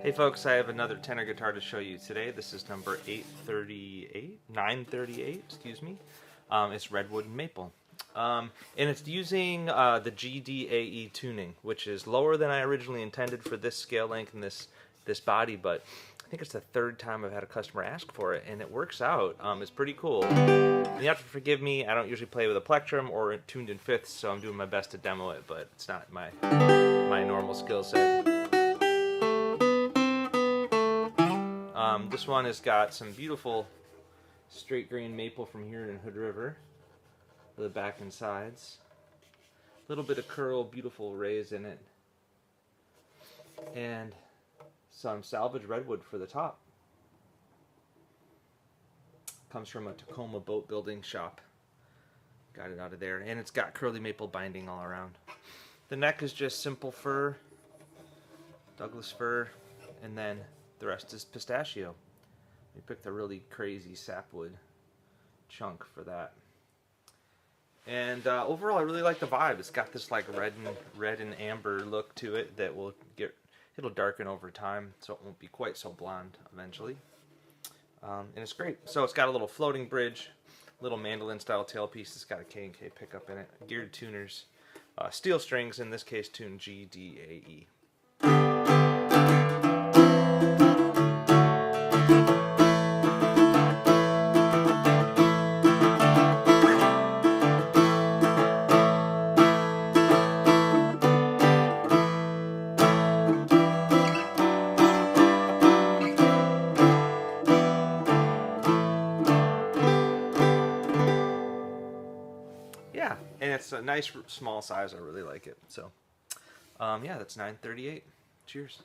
Hey folks, I have another tenor guitar to show you today. This is number 938, excuse me. It's Redwood and Maple. And it's using the GDAE tuning, which is lower than I originally intended for this scale length and this body, but I think it's the third time I've had a customer ask for it, and it works out. It's pretty cool. And you have to forgive me, I don't usually play with a plectrum or tuned in fifths, so I'm doing my best to demo it, but it's not my normal skill set. This one has got some beautiful straight grain maple from here in Hood River for the back and sides. A little bit of curl, beautiful rays in it. And some salvage redwood for the top. Comes from a Tacoma boat building shop. Got it out of there. And it's got curly maple binding all around. The neck is just simple fir, Douglas fir, and then the rest is pistachio. We picked a really crazy sapwood chunk for that. And overall, I really like the vibe. It's got this like red and amber look to it that it'll darken over time, so it won't be quite so blonde eventually. And it's great. So it's got a little floating bridge, little mandolin style tailpiece. It's got a K&K pickup in it, geared tuners, steel strings, in this case tuned GDAE. Yeah, and it's a nice small size. I really like it. So, yeah, that's 938. Cheers.